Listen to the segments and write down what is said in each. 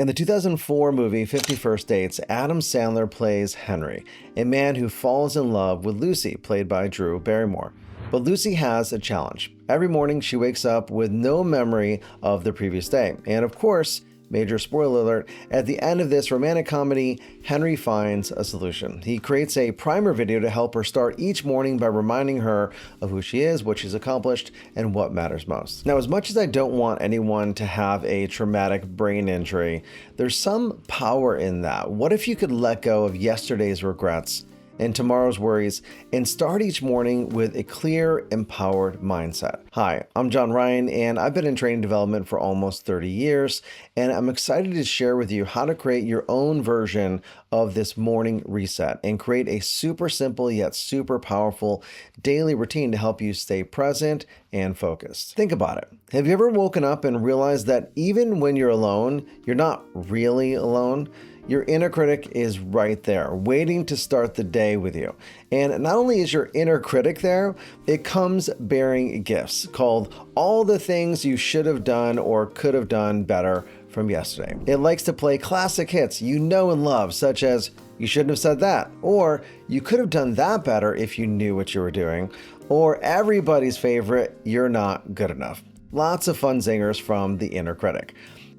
In the 2004 movie 50 First Dates, Adam Sandler plays Henry, a man who falls in love with Lucy, played by Drew Barrymore. But Lucy has a challenge. Every morning she wakes up with no memory of the previous day. And of course, major spoiler alert, at the end of this romantic comedy, Henry finds a solution. He creates a primer video to help her start each morning by reminding her of who she is, what she's accomplished, and what matters most. Now, as much as I don't want anyone to have a traumatic brain injury, there's some power in that. What if you could let go of yesterday's regrets and tomorrow's worries and start each morning with a clear, empowered mindset? Hi, I'm John Ryan, and I've been in training development for almost 30 years, and I'm excited to share with you how to create your own version of this morning reset and create a super simple yet super powerful daily routine to help you stay present and focused. Think about it. Have you ever woken up and realized that even when you're alone, you're not really alone? Your inner critic is right there, waiting to start the day with you. And not only is your inner critic there, it comes bearing gifts called all the things you should have done or could have done better from yesterday. It likes to play classic hits you know and love, such as "You shouldn't have said that," or "You could have done that better if you knew what you were doing," or everybody's favorite, "You're not good enough." Lots of fun zingers from the inner critic.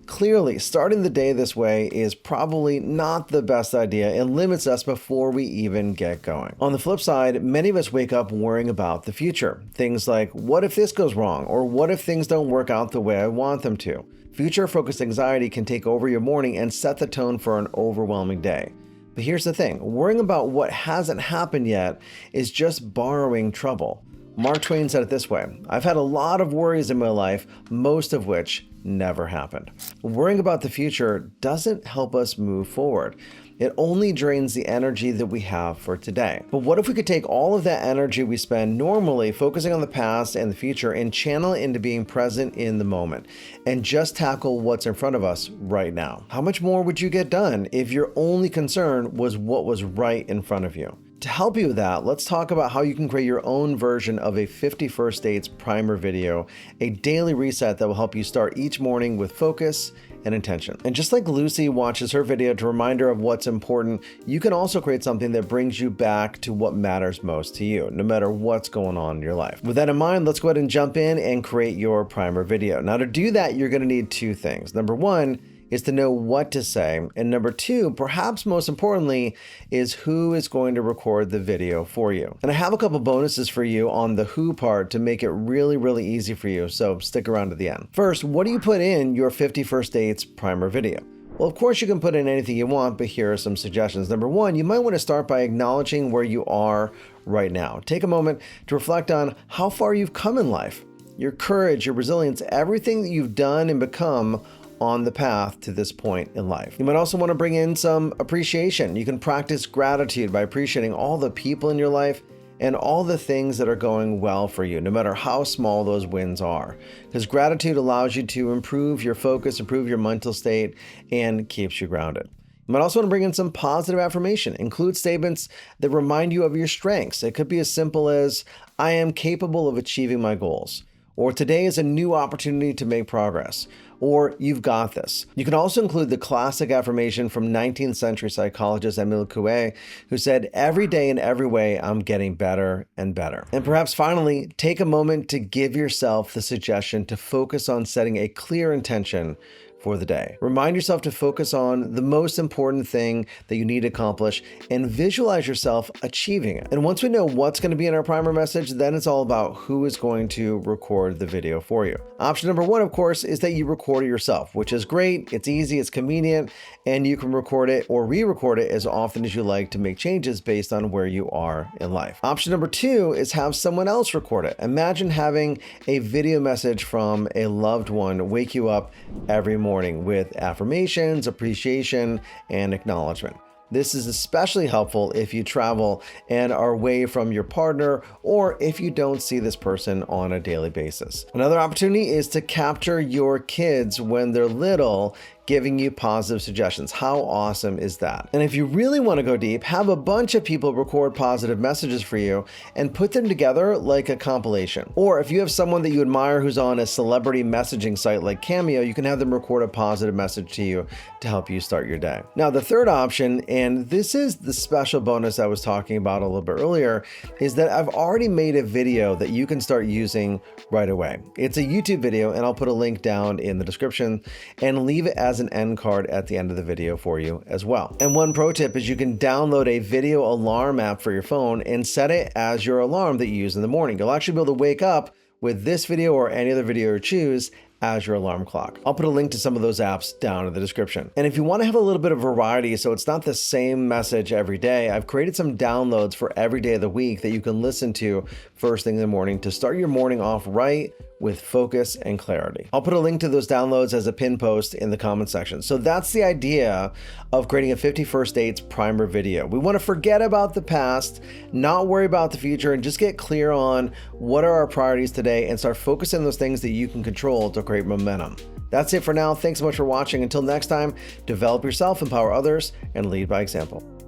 Clearly, starting the day this way is probably not the best idea and limits us before we even get going. On the flip side, many of us wake up worrying about the future. Things like, what if this goes wrong? Or what if things don't work out the way I want them to? Future-focused anxiety can take over your morning and set the tone for an overwhelming day. But here's the thing, worrying about what hasn't happened yet is just borrowing trouble. Mark Twain said it this way: "I've had a lot of worries in my life, most of which never happened." Worrying about the future doesn't help us move forward. It only drains the energy that we have for today. But what if we could take all of that energy we spend normally focusing on the past and the future and channel it into being present in the moment and just tackle what's in front of us right now? How much more would you get done if your only concern was what was right in front of you? To help you with that, let's talk about how you can create your own version of a 50 First Dates primer video, a daily reset that will help you start each morning with focus and intention. And just like Lucy watches her video to remind her of what's important, you can also create something that brings you back to what matters most to you, no matter what's going on in your life. With that in mind, let's go ahead and jump in and create your primer video. Now, to do that, you're going to need two things. Number one is to know what to say. And number two, perhaps most importantly, is who is going to record the video for you. And I have a couple bonuses for you on the who part to make it really, really easy for you. So stick around to the end. First, what do you put in your 50 First Dates primer video? Well, of course you can put in anything you want, but here are some suggestions. Number one, you might want to start by acknowledging where you are right now. Take a moment to reflect on how far you've come in life, your courage, your resilience, everything that you've done and become on the path to this point in life. You might also want to bring in some appreciation. You can practice gratitude by appreciating all the people in your life and all the things that are going well for you, no matter how small those wins are. Because gratitude allows you to improve your focus, improve your mental state, and keeps you grounded. You might also want to bring in some positive affirmation. Include statements that remind you of your strengths. It could be as simple as, "I am capable of achieving my goals," or "Today is a new opportunity to make progress," or "You've got this." You can also include the classic affirmation from 19th century psychologist Émile Coué, who said, "Every day in every way, I'm getting better and better." And perhaps finally, take a moment to give yourself the suggestion to focus on setting a clear intention for the day. Remind yourself to focus on the most important thing that you need to accomplish and visualize yourself achieving it. And once we know what's going to be in our primer message, then it's all about who is going to record the video for you. Option number one, of course, is that you record it yourself, which is great. It's easy, it's convenient, and you can record it or re-record it as often as you like to make changes based on where you are in life. Option number two is have someone else record it. Imagine having a video message from a loved one wake you up every morning with affirmations, appreciation, and acknowledgement. This is especially helpful if you travel and are away from your partner, or if you don't see this person on a daily basis. Another opportunity is to capture your kids when they're little giving you positive suggestions. How awesome is that? And if you really want to go deep, have a bunch of people record positive messages for you and put them together like a compilation. Or if you have someone that you admire who's on a celebrity messaging site like Cameo, you can have them record a positive message to you to help you start your day. Now, the third option, and this is the special bonus I was talking about a little bit earlier, is that I've already made a video that you can start using right away. It's a YouTube video, and I'll put a link down in the description and leave it as an end card at the end of the video for you as well. And one pro tip is you can download a video alarm app for your phone and set it as your alarm that you use in the morning. You'll actually be able to wake up with this video or any other video you choose as your alarm clock. I'll put a link to some of those apps down in the description. And if you want to have a little bit of variety, so it's not the same message every day, I've created some downloads for every day of the week that you can listen to first thing in the morning to start your morning off right with focus and clarity. I'll put a link to those downloads as a pin post in the comment section. So that's the idea of creating a 51st Dates primer video. We want to forget about the past, not worry about the future, and just get clear on what are our priorities today and start focusing on those things that you can control to create momentum. That's it for now. Thanks so much for watching. Until next time, develop yourself, empower others, and lead by example.